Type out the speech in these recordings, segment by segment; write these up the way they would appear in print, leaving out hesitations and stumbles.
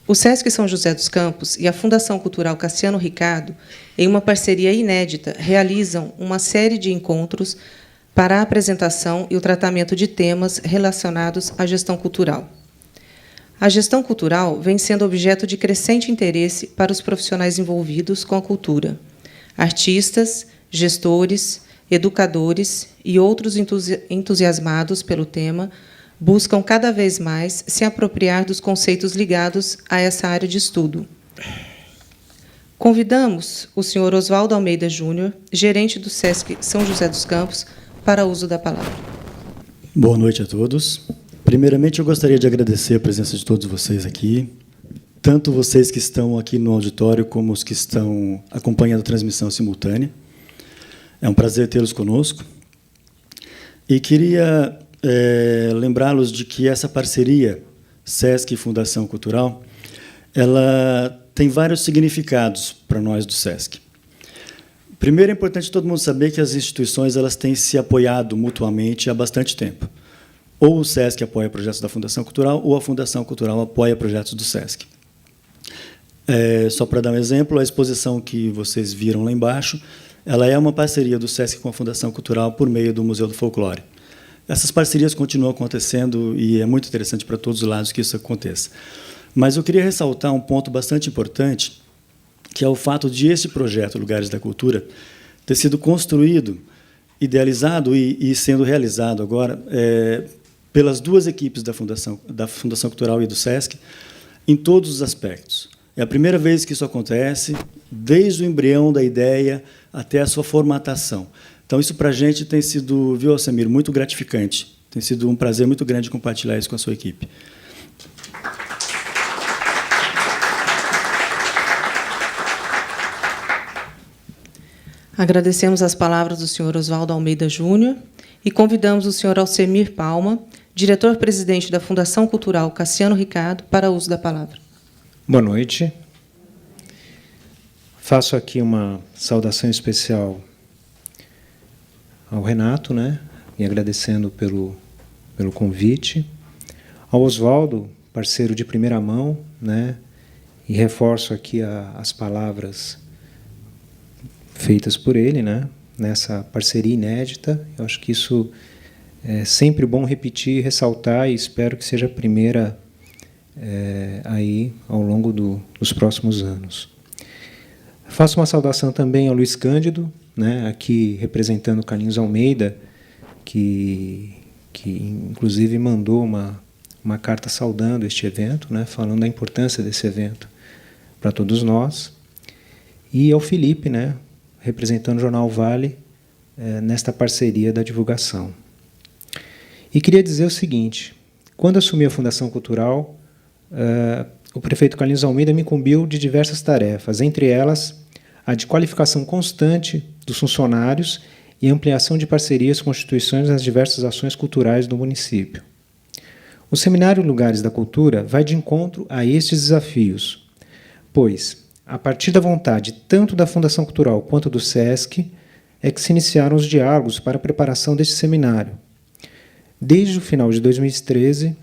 O Sesc São José dos Campos e a Fundação Cultural Cassiano Ricardo, em uma parceria inédita, realizam uma série de encontros para a apresentação e o tratamento de temas relacionados à gestão cultural. A gestão cultural vem sendo objeto de crescente interesse para os profissionais envolvidos com a cultura, artistas, gestores, educadores e outros entusiasmados pelo tema buscam cada vez mais se apropriar dos conceitos ligados a essa área de estudo. Convidamos o senhor Oswaldo Almeida Júnior, gerente do Sesc São José dos Campos, para uso da palavra. Boa noite a todos. Primeiramente, eu gostaria de agradecer a presença de todos vocês aqui, tanto vocês que estão aqui no auditório, como os que estão acompanhando a transmissão simultânea. É um prazer tê-los conosco. E queria lembrá-los de que essa parceria Sesc e Fundação Cultural, ela tem vários significados para nós do Sesc. Primeiro, é importante todo mundo saber que as instituições elas têm se apoiado mutuamente há bastante tempo. Ou o Sesc apoia projetos da Fundação Cultural, ou a Fundação Cultural apoia projetos do Sesc. Só para dar um exemplo, a exposição que vocês viram lá embaixo, ela é uma parceria do Sesc com a Fundação Cultural por meio do Museu do Folclore. Essas parcerias continuam acontecendo e é muito interessante para todos os lados que isso aconteça. Mas eu queria ressaltar um ponto bastante importante, que é o fato de esse projeto Lugares da Cultura ter sido construído, idealizado e sendo realizado agora pelas duas equipes da Fundação Cultural e do Sesc, em todos os aspectos. É a primeira vez que isso acontece, desde o embrião da ideia até a sua formatação. Então, isso para a gente tem sido, viu, Alcemir, muito gratificante. Tem sido um prazer muito grande compartilhar isso com a sua equipe. Agradecemos as palavras do senhor Oswaldo Almeida Júnior e convidamos o senhor Alcemir Palma, diretor-presidente da Fundação Cultural Cassiano Ricardo, para uso da palavra. Boa noite. Faço aqui uma saudação especial ao Renato, e agradecendo pelo convite, ao Oswaldo, parceiro de primeira mão, e reforço aqui as palavras feitas por ele, nessa parceria inédita. Eu acho que isso é sempre bom repetir e ressaltar, e espero que seja a primeira aí ao longo dos próximos anos. Faço uma saudação também ao Luiz Cândido, aqui representando o Carlinhos Almeida, que inclusive mandou uma carta saudando este evento, falando da importância desse evento para todos nós, e ao Felipe, representando o Jornal Vale, nesta parceria da divulgação. E queria dizer o seguinte: quando assumi a Fundação Cultural, o prefeito Carlinhos Almeida me incumbiu de diversas tarefas, entre elas a de qualificação constante dos funcionários e ampliação de parcerias com instituições nas diversas ações culturais do município. O Seminário Lugares da Cultura vai de encontro a estes desafios, pois, a partir da vontade tanto da Fundação Cultural quanto do Sesc, é que se iniciaram os diálogos para a preparação deste seminário. Desde o final de 2013,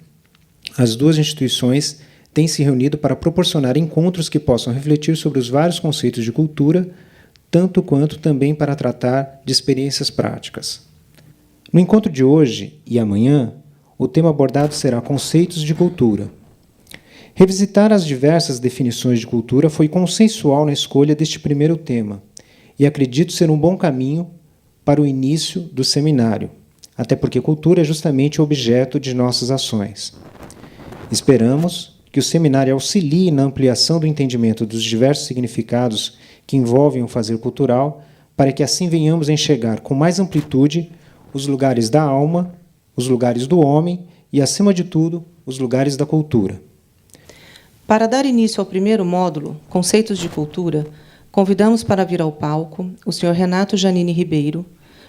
as duas instituições têm se reunido para proporcionar encontros que possam refletir sobre os vários conceitos de cultura, tanto quanto também para tratar de experiências práticas. No encontro de hoje e amanhã, o tema abordado será conceitos de cultura. Revisitar as diversas definições de cultura foi consensual na escolha deste primeiro tema, e acredito ser um bom caminho para o início do seminário, até porque cultura é justamente o objeto de nossas ações. Esperamos que o seminário auxilie na ampliação do entendimento dos diversos significados que envolvem o fazer cultural, para que assim venhamos a enxergar com mais amplitude os lugares da alma, os lugares do homem e, acima de tudo, os lugares da cultura. Para dar início ao primeiro módulo, Conceitos de Cultura, convidamos para vir ao palco o senhor Renato Janine Ribeiro,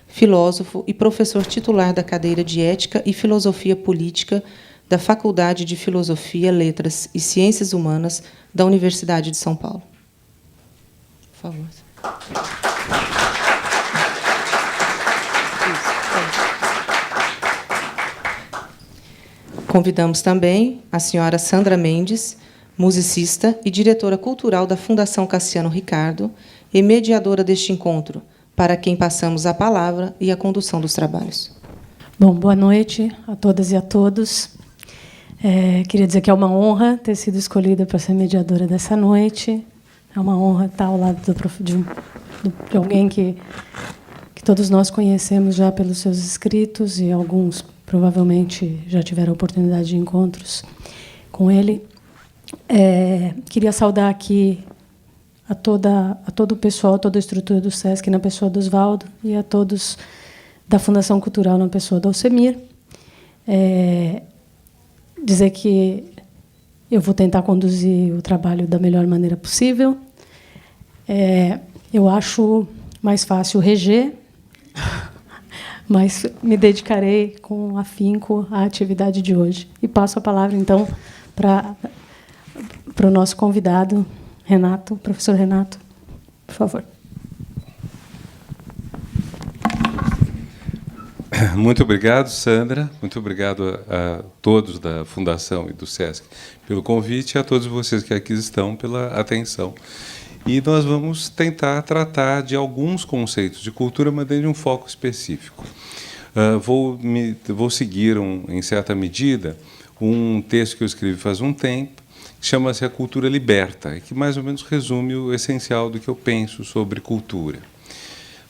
filósofo e professor titular da cadeira de Ética e Filosofia Política da Faculdade de Filosofia, Letras e Ciências Humanas da Universidade de São Paulo. Por favor. Convidamos também a senhora Sandra Mendes musicista e diretora cultural da Fundação Cassiano Ricardo e mediadora deste encontro, para quem passamos a palavra e a condução dos trabalhos. Bom, boa noite a todas e a todos. Queria dizer que é uma honra ter sido escolhida para ser mediadora dessa noite. É uma honra estar ao lado de alguém que todos nós conhecemos já pelos seus escritos e alguns provavelmente já tiveram oportunidade de encontros com ele. Queria saudar aqui a todo o pessoal, toda a estrutura do SESC, na pessoa do Osvaldo, e a todos da Fundação Cultural, na pessoa do Alcemir. Dizer que eu vou tentar conduzir o trabalho da melhor maneira possível. Eu acho mais fácil reger, mas me dedicarei com afinco à atividade de hoje. E passo a palavra, então, para o nosso convidado, Renato, professor Renato, por favor. Muito obrigado, Sandra. Muito obrigado a todos da Fundação e do SESC pelo convite e a todos vocês que aqui estão pela atenção. E nós vamos tentar tratar de alguns conceitos de cultura, mas dentro de um foco específico. Vou seguir, em certa medida, um texto que eu escrevi faz um tempo, que chama-se A Cultura Liberta, e que mais ou menos resume o essencial do que eu penso sobre cultura.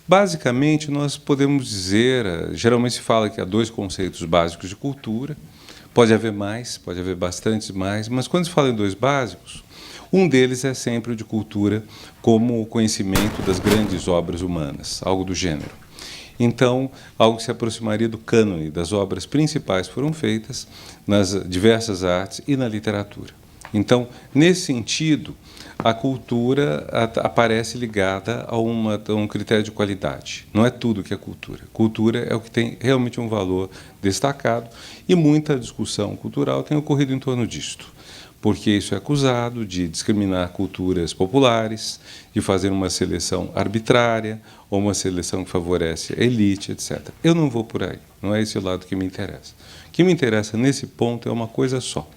Basicamente, nós podemos dizer, geralmente se fala que há dois conceitos básicos de cultura, pode haver mais, pode haver bastantes mais, mas quando se fala em dois básicos, um deles é sempre o de cultura como o conhecimento das grandes obras humanas, algo do gênero. Então, algo que se aproximaria do cânone, das obras principais que foram feitas nas diversas artes e na literatura. Então, nesse sentido, a cultura aparece ligada a um critério de qualidade. Não é tudo que é cultura. Cultura é o que tem realmente um valor destacado e muita discussão cultural tem ocorrido em torno disto, porque isso é acusado de discriminar culturas populares, de fazer uma seleção arbitrária ou uma seleção que favorece a elite, etc. Eu não vou por aí, não é esse o lado que me interessa. O que me interessa nesse ponto é uma coisa só.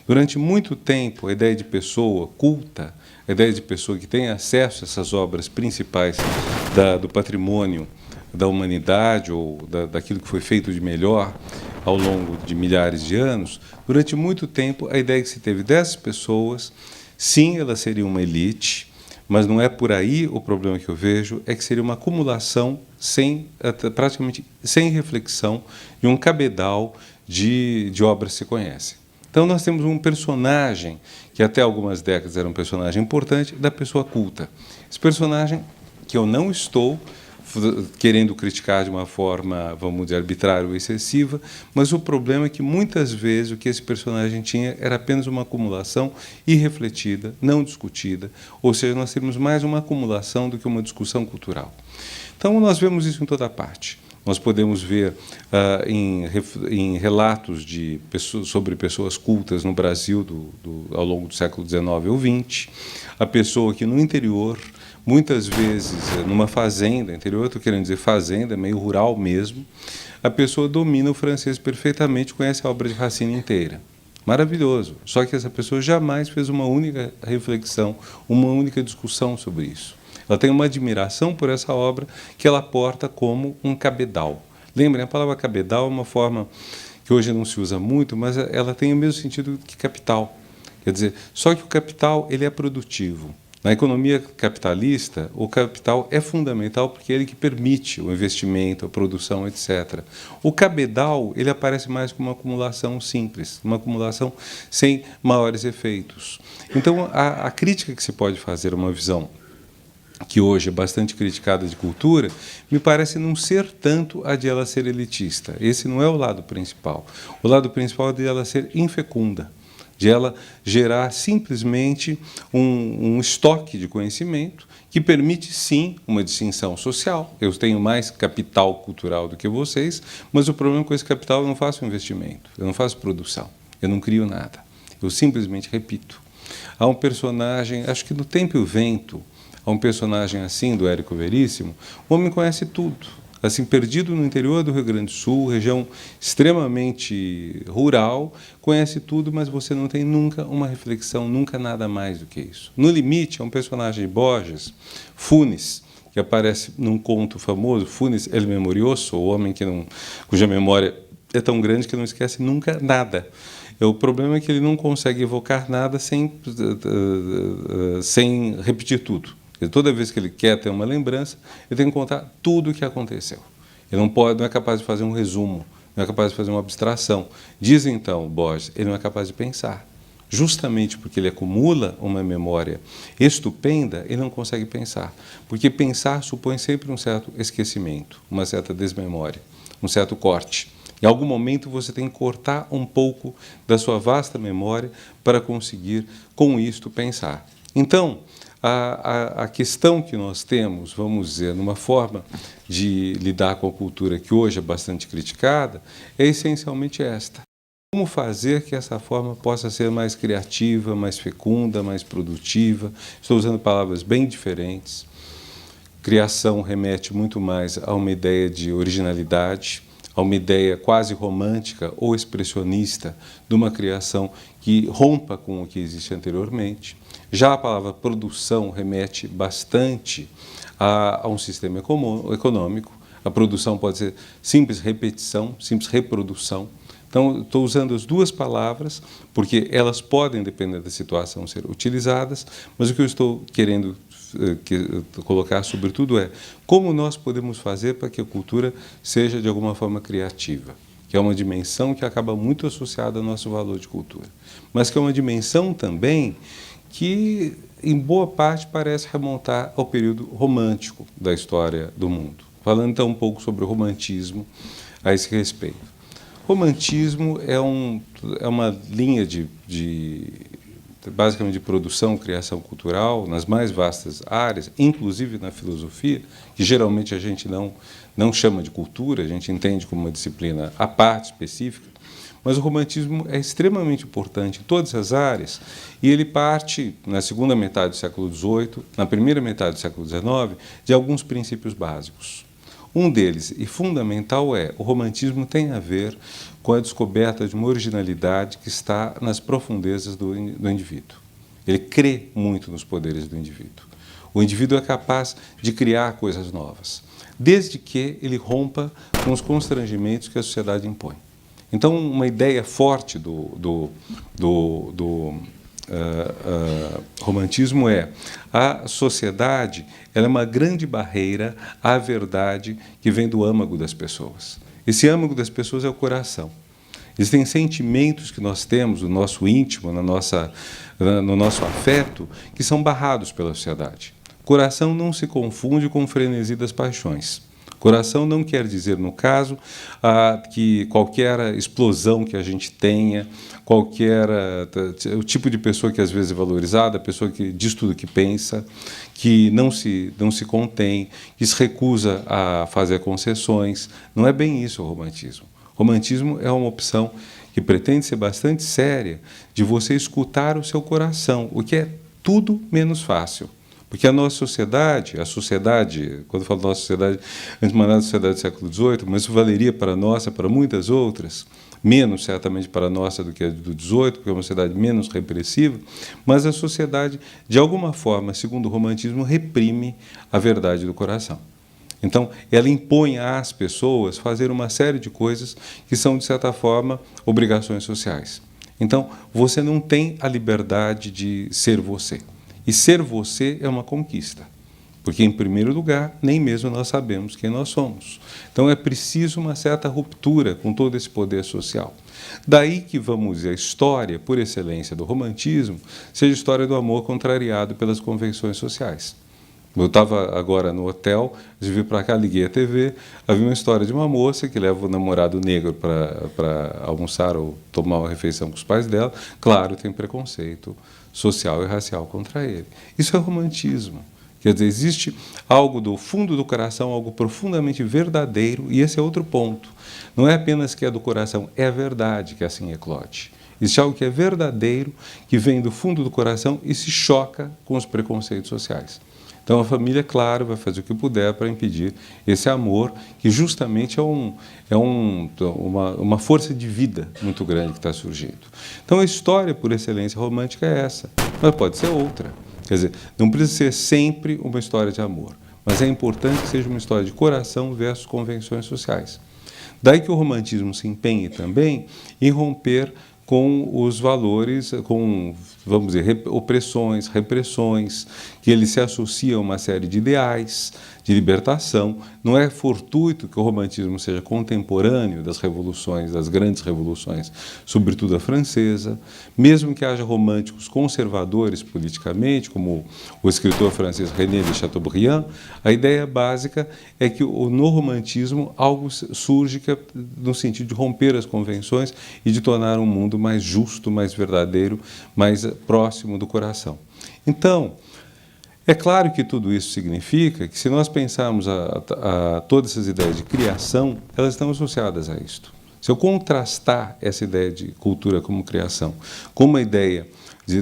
Durante muito tempo, a ideia de pessoa culta, a ideia de pessoa que tem acesso a essas obras principais do patrimônio da humanidade ou daquilo que foi feito de melhor ao longo de milhares de anos, durante muito tempo a ideia que se teve dessas pessoas, sim, elas seriam uma elite, mas não é por aí o problema que eu vejo, é que seria uma acumulação praticamente sem reflexão de um cabedal de obras que se conhecem. Então nós temos um personagem que até algumas décadas era um personagem importante, da pessoa culta. Esse personagem que eu não estou querendo criticar de uma forma, vamos dizer, arbitrária ou excessiva, mas o problema é que muitas vezes o que esse personagem tinha era apenas uma acumulação irrefletida, não discutida, ou seja, nós temos mais uma acumulação do que uma discussão cultural. Então nós vemos isso em toda parte. Nós podemos ver em relatos sobre pessoas cultas no Brasil ao longo do século XIX ou XX, a pessoa que no interior, muitas vezes numa fazenda, interior estou querendo dizer fazenda, meio rural mesmo, a pessoa domina o francês perfeitamente, conhece a obra de Racine inteira. Maravilhoso. Só que essa pessoa jamais fez uma única reflexão, uma única discussão sobre isso. Ela tem uma admiração por essa obra que ela porta como um cabedal. Lembrem, a palavra cabedal é uma forma que hoje não se usa muito, mas ela tem o mesmo sentido que capital. Quer dizer, só que o capital ele é produtivo. Na economia capitalista, o capital é fundamental porque é ele que permite o investimento, a produção, etc. O cabedal ele aparece mais como uma acumulação simples, uma acumulação sem maiores efeitos. Então, a crítica que se pode fazer a uma visão que hoje é bastante criticada de cultura, me parece não ser tanto a de ela ser elitista. Esse não é o lado principal. O lado principal é de ela ser infecunda, de ela gerar simplesmente um estoque de conhecimento que permite, sim, uma distinção social. Eu tenho mais capital cultural do que vocês, mas o problema com esse capital eu não faço investimento, eu não faço produção, eu não crio nada. Eu simplesmente repito. Há um personagem, acho que no Tempo e o Vento, há um personagem assim, do Érico Veríssimo, o homem conhece tudo. assim, perdido no interior do Rio Grande do Sul, região extremamente rural, conhece tudo, mas você não tem nunca uma reflexão, nunca nada mais do que isso. No limite, é um personagem de Borges, Funes, que aparece num conto famoso, Funes el Memorioso, o homem cuja memória é tão grande que não esquece nunca nada. O problema é que ele não consegue evocar nada sem repetir tudo. Toda vez que ele quer ter uma lembrança, ele tem que contar tudo o que aconteceu. Ele não é capaz de fazer um resumo, não é capaz de fazer uma abstração. Diz então Borges, ele não é capaz de pensar. Justamente porque ele acumula uma memória estupenda, ele não consegue pensar. Porque pensar supõe sempre um certo esquecimento, uma certa desmemória, um certo corte. Em algum momento você tem que cortar um pouco da sua vasta memória para conseguir, com isto, pensar. Então, a questão que nós temos, vamos dizer, numa forma de lidar com a cultura que hoje é bastante criticada, é essencialmente esta. Como fazer que essa forma possa ser mais criativa, mais fecunda, mais produtiva? Estou usando palavras bem diferentes. Criação remete muito mais a uma ideia de originalidade, a uma ideia quase romântica ou expressionista de uma criação que rompa com o que existe anteriormente. Já a palavra produção remete bastante a um sistema econômico. A produção pode ser simples repetição, simples reprodução. Então, estou usando as duas palavras, porque elas podem, depender da situação, ser utilizadas, mas o que eu estou querendo colocar, sobretudo, é como nós podemos fazer para que a cultura seja, de alguma forma, criativa, que é uma dimensão que acaba muito associada ao nosso valor de cultura, mas que é uma dimensão também que, em boa parte, parece remontar ao período romântico da história do mundo. Falando, então, um pouco sobre o romantismo a esse respeito. Romantismo é uma linha basicamente de produção, criação cultural, nas mais vastas áreas, inclusive na filosofia, que geralmente a gente não chama de cultura, a gente entende como uma disciplina à parte, específica, mas o romantismo é extremamente importante em todas as áreas, e ele parte, na segunda metade do século XVIII, na primeira metade do século XIX, de alguns princípios básicos. Um deles, e fundamental, o romantismo tem a ver com a descoberta de uma originalidade que está nas profundezas do indivíduo. Ele crê muito nos poderes do indivíduo. O indivíduo é capaz de criar coisas novas, desde que ele rompa com os constrangimentos que a sociedade impõe. Então, uma ideia forte do romantismo a sociedade ela é uma grande barreira à verdade que vem do âmago das pessoas. Esse âmago das pessoas é o coração. Existem sentimentos que nós temos no nosso íntimo, no nosso afeto, que são barrados pela sociedade. Coração não se confunde com o frenesi das paixões. Coração não quer dizer, no caso, que qualquer explosão que a gente tenha, o tipo de pessoa que às vezes é valorizada, a pessoa que diz tudo o que pensa, que não se contém, que se recusa a fazer concessões. Não é bem isso o romantismo. O romantismo é uma opção que pretende ser bastante séria de você escutar o seu coração, o que é tudo menos fácil. Porque a nossa sociedade, quando eu falo nossa sociedade, antes de mandar a sociedade do século XVIII, mas isso valeria para a nossa, para muitas outras, menos certamente para a nossa do que a do XVIII, porque é uma sociedade menos repressiva, mas a sociedade, de alguma forma, segundo o romantismo, reprime a verdade do coração. Então, ela impõe às pessoas fazer uma série de coisas que são, de certa forma, obrigações sociais. Então, você não tem a liberdade de ser você. E ser você é uma conquista, porque, em primeiro lugar, nem mesmo nós sabemos quem nós somos. Então, é preciso uma certa ruptura com todo esse poder social. Daí que, vamos dizer, a história, por excelência, do romantismo, seja a história do amor contrariado pelas convenções sociais. Eu estava agora no hotel, vi para cá, liguei a TV, havia uma história de uma moça que leva o namorado negro para almoçar ou tomar uma refeição com os pais dela. Claro, tem preconceito social e racial contra ele. Isso é romantismo. Quer dizer, existe algo do fundo do coração, algo profundamente verdadeiro, e esse é outro ponto. Não é apenas que é do coração, é a verdade que assim eclode. Existe algo que é verdadeiro, que vem do fundo do coração e se choca com os preconceitos sociais. Então a família, claro, vai fazer o que puder para impedir esse amor, que justamente é uma força de vida muito grande que está surgindo. Então a história por excelência romântica é essa, mas pode ser outra. Quer dizer, não precisa ser sempre uma história de amor, mas é importante que seja uma história de coração versus convenções sociais. Daí que o romantismo se empenhe também em romper com os valores, com, vamos dizer, opressões, repressões, que ele se associa a uma série de ideais, de libertação. Não é fortuito que o romantismo seja contemporâneo das revoluções, das grandes revoluções, sobretudo a francesa, mesmo que haja românticos conservadores politicamente, como o escritor francês René de Chateaubriand. A ideia básica é que no romantismo algo surge que é no sentido de romper as convenções e de tornar um mundo mais justo, mais verdadeiro, mais próximo do coração. Então, é claro que tudo isso significa que, se nós pensarmos todas essas ideias de criação, elas estão associadas a isto. Se eu contrastar essa ideia de cultura como criação com uma ideia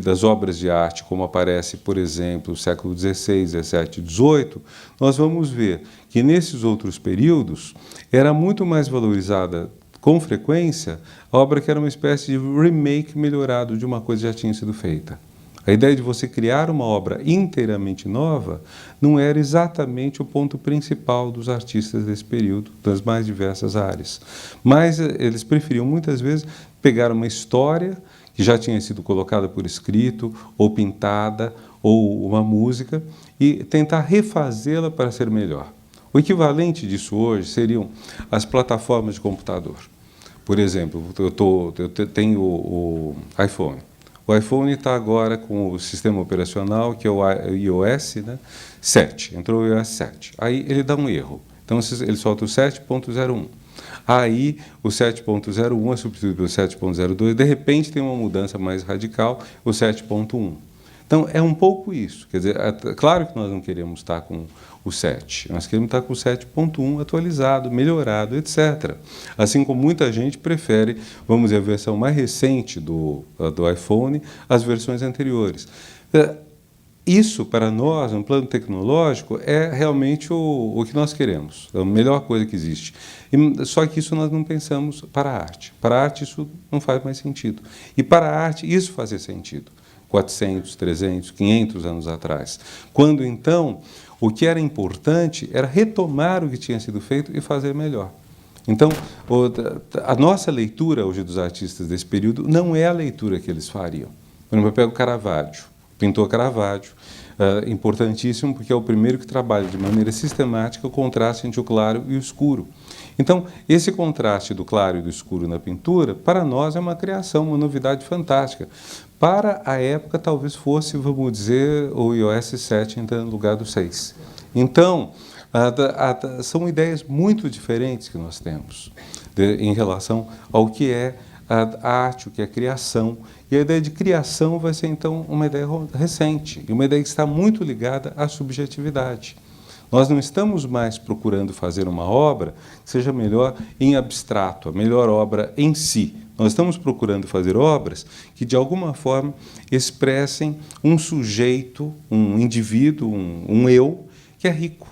das obras de arte, como aparece, por exemplo, no século XVI, XVII, XVIII, nós vamos ver que, nesses outros períodos, era muito mais valorizada, com frequência, a obra que era uma espécie de remake melhorado de uma coisa que já tinha sido feita. A ideia de você criar uma obra inteiramente nova não era exatamente o ponto principal dos artistas desse período, das mais diversas áreas. Mas eles preferiam, muitas vezes, pegar uma história que já tinha sido colocada por escrito, ou pintada, ou uma música, e tentar refazê-la para ser melhor. O equivalente disso hoje seriam as plataformas de computador. Por exemplo, eu tenho o iPhone. O iPhone está agora com o sistema operacional, que é o iOS, né, 7. Entrou o iOS 7. Aí ele dá um erro. Então ele solta o 7.01. Aí o 7.01 é substituído pelo 7.02. De repente tem uma mudança mais radical, o 7.1. Então é um pouco isso. Quer dizer, claro que nós não queremos estar com o 7. Nós queremos estar com o 7.1 atualizado, melhorado, etc. Assim como muita gente prefere, vamos dizer, a versão mais recente do iPhone às versões anteriores. Isso, para nós, no plano tecnológico, é realmente o que nós queremos. É a melhor coisa que existe. Só que isso nós não pensamos para a arte. Para a arte isso não faz mais sentido. E para a arte isso fazia sentido. 400, 300, 500 anos atrás. Quando, então, o que era importante era retomar o que tinha sido feito e fazer melhor. Então, a nossa leitura hoje dos artistas desse período não é a leitura que eles fariam. Por exemplo, eu pego Caravaggio, pintor Caravaggio, importantíssimo porque é o primeiro que trabalha de maneira sistemática o contraste entre o claro e o escuro. Então, esse contraste do claro e do escuro na pintura, para nós é uma criação, uma novidade fantástica. Para a época, talvez fosse, vamos dizer, o iOS 7 entrando no lugar do 6. Então, são ideias muito diferentes que nós temos em relação ao que é a arte, o que é a criação. E a ideia de criação vai ser, então, uma ideia recente, e uma ideia que está muito ligada à subjetividade. Nós não estamos mais procurando fazer uma obra que seja melhor em abstrato, a melhor obra em si. Nós estamos procurando fazer obras que, de alguma forma, expressem um sujeito, um indivíduo, um eu, que é rico.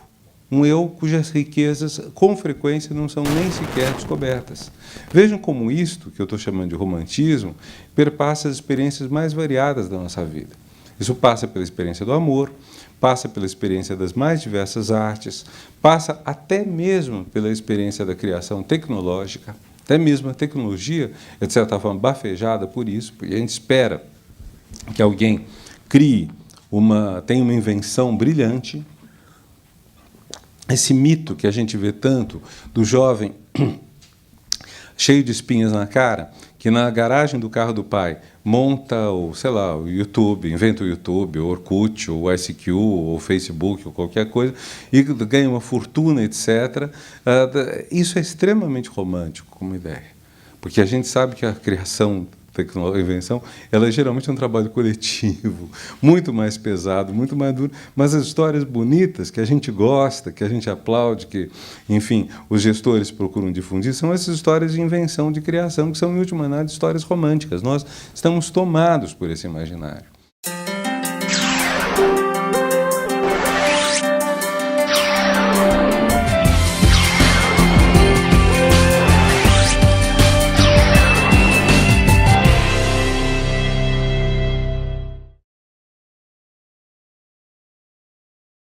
Um eu cujas riquezas, com frequência, não são nem sequer descobertas. Vejam como isto, que eu estou chamando de romantismo, perpassa as experiências mais variadas da nossa vida. Isso passa pela experiência do amor, passa pela experiência das mais diversas artes, passa até mesmo pela experiência da criação tecnológica, até mesmo a tecnologia é, de certa forma, bafejada por isso, porque a gente espera que alguém tenha uma invenção brilhante. Esse mito que a gente vê tanto do jovem cheio de espinhas na cara, que na garagem do carro do pai monta o YouTube, inventa o YouTube, o Orkut, o ICQ, ou o Facebook, ou qualquer coisa, e ganha uma fortuna, etc. Isso é extremamente romântico como ideia, porque a gente sabe que a criação, a invenção, ela é geralmente um trabalho coletivo, muito mais pesado, muito mais duro, mas as histórias bonitas que a gente gosta, que a gente aplaude, que, enfim, os gestores procuram difundir, são essas histórias de invenção, de criação, que são, em última análise, histórias românticas. Nós estamos tomados por esse imaginário.